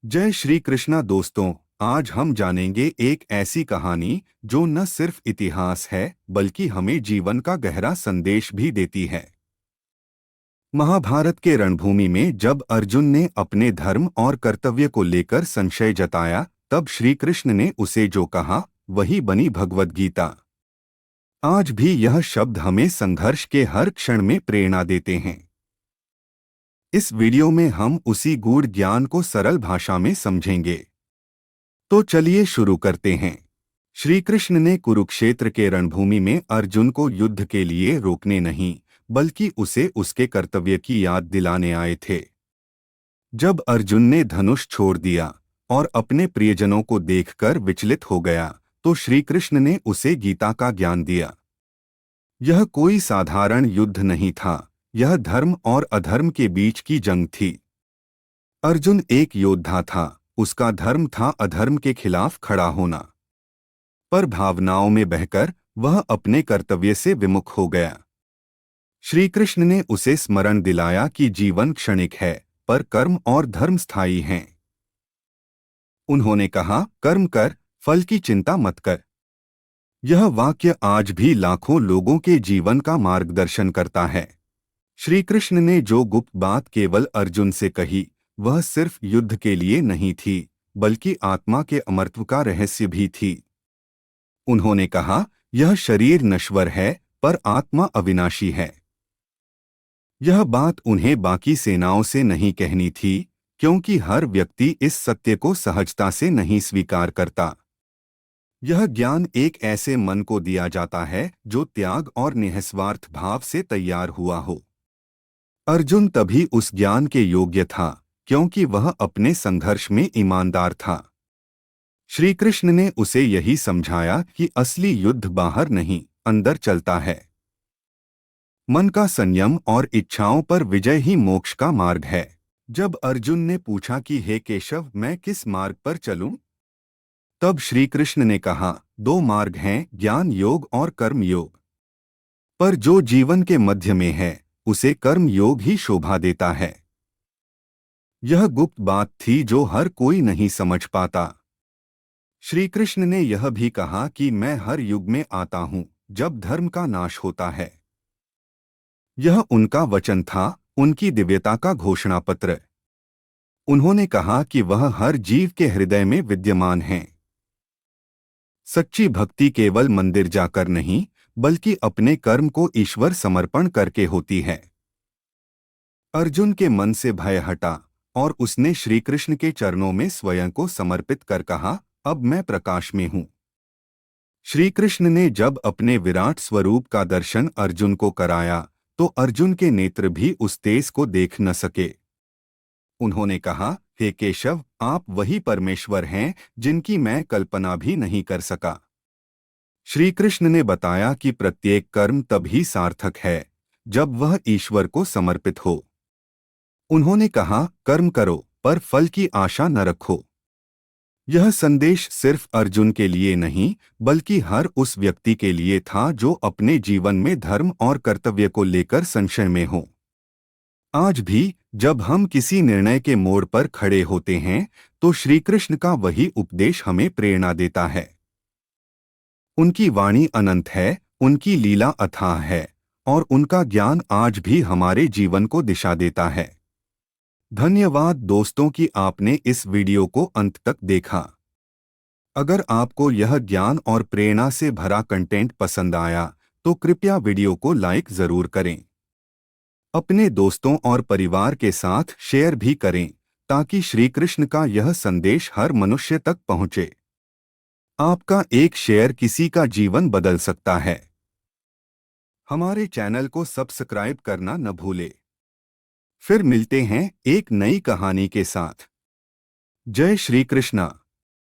जय श्री कृष्णा दोस्तों। आज हम जानेंगे एक ऐसी कहानी जो न सिर्फ इतिहास है बल्कि हमें जीवन का गहरा संदेश भी देती है। महाभारत के रणभूमि में जब अर्जुन ने अपने धर्म और कर्तव्य को लेकर संशय जताया, तब श्री कृष्ण ने उसे जो कहा वही बनी भगवद गीता। आज भी यह शब्द हमें संघर्ष के हर क्षण में प्रेरणा देते हैं। इस वीडियो में हम उसी गूढ़ ज्ञान को सरल भाषा में समझेंगे। तो चलिए शुरू करते हैं। श्री कृष्ण ने कुरुक्षेत्र के रणभूमि में अर्जुन को युद्ध के लिए रोकने नहीं, बल्कि उसे उसके कर्तव्य की याद दिलाने आए थे। जब अर्जुन ने धनुष छोड़ दिया और अपने प्रियजनों को देखकर विचलित हो गया, तो श्री कृष्ण ने उसे गीता का ज्ञान दिया। यह कोई साधारण युद्ध नहीं था, यह धर्म और अधर्म के बीच की जंग थी। अर्जुन एक योद्धा था, उसका धर्म था अधर्म के खिलाफ खड़ा होना। पर भावनाओं में बहकर वह अपने कर्तव्य से विमुख हो गया। श्री कृष्ण ने उसे स्मरण दिलाया कि जीवन क्षणिक है, पर कर्म और धर्म स्थायी हैं। उन्होंने कहा, कर्म कर, फल की चिंता मत कर। यह वाक्य आज भी लाखों लोगों के जीवन का मार्गदर्शन करता है। श्री कृष्ण ने जो गुप्त बात केवल अर्जुन से कही, वह सिर्फ युद्ध के लिए नहीं थी, बल्कि आत्मा के अमरत्व का रहस्य भी थी। उन्होंने कहा, यह शरीर नश्वर है, पर आत्मा अविनाशी है। यह बात उन्हें बाकी सेनाओं से नहीं कहनी थी, क्योंकि हर व्यक्ति इस सत्य को सहजता से नहीं स्वीकार करता। यह ज्ञान एक ऐसे मन को दिया जाता है जो त्याग और निस्वार्थ भाव से तैयार हुआ हो। अर्जुन तभी उस ज्ञान के योग्य था, क्योंकि वह अपने संघर्ष में ईमानदार था। श्री कृष्ण ने उसे यही समझाया कि असली युद्ध बाहर नहीं, अंदर चलता है। मन का संयम और इच्छाओं पर विजय ही मोक्ष का मार्ग है। जब अर्जुन ने पूछा कि हे केशव, मैं किस मार्ग पर चलूं? तब श्री कृष्ण ने कहा, दो मार्ग हैं, ज्ञान योग और कर्म योग। पर जो जीवन के मध्य में है, उसे कर्म योग ही शोभा देता है। यह गुप्त बात थी जो हर कोई नहीं समझ पाता। श्री कृष्ण ने यह भी कहा कि मैं हर युग में आता हूं, जब धर्म का नाश होता है। यह उनका वचन था, उनकी दिव्यता का घोषणा पत्र। उन्होंने कहा कि वह हर जीव के हृदय में विद्यमान हैं। सच्ची भक्ति केवल मंदिर जाकर नहीं, बल्कि अपने कर्म को ईश्वर समर्पण करके होती है। अर्जुन के मन से भय हटा और उसने श्री कृष्ण के चरणों में स्वयं को समर्पित कर कहा, अब मैं प्रकाश में हूं। श्री कृष्ण ने जब अपने विराट स्वरूप का दर्शन अर्जुन को कराया, तो अर्जुन के नेत्र भी उस तेज को देख न सके। उन्होंने कहा, हे केशव, आप वही परमेश्वर हैं जिनकी मैं कल्पना भी नहीं कर सका। श्री कृष्ण ने बताया कि प्रत्येक कर्म तभी सार्थक है जब वह ईश्वर को समर्पित हो। उन्होंने कहा, कर्म करो, पर फल की आशा न रखो। यह संदेश सिर्फ अर्जुन के लिए नहीं, बल्कि हर उस व्यक्ति के लिए था जो अपने जीवन में धर्म और कर्तव्य को लेकर संशय में हो। आज भी जब हम किसी निर्णय के मोड़ पर खड़े होते हैं, तो श्री कृष्ण का वही उपदेश हमें प्रेरणा देता है। उनकी वाणी अनंत है, उनकी लीला अथाह है, और उनका ज्ञान आज भी हमारे जीवन को दिशा देता है। धन्यवाद दोस्तों कि आपने इस वीडियो को अंत तक देखा। अगर आपको यह ज्ञान और प्रेरणा से भरा कंटेंट पसंद आया, तो कृपया वीडियो को लाइक जरूर करें। अपने दोस्तों और परिवार के साथ शेयर भी करें, ताकि श्री कृष्ण का यह संदेश हर मनुष्य तक पहुंचे। आपका एक शेयर किसी का जीवन बदल सकता है। हमारे चैनल को सब्सक्राइब करना न भूलें। फिर मिलते हैं एक नई कहानी के साथ। जय श्री कृष्णा।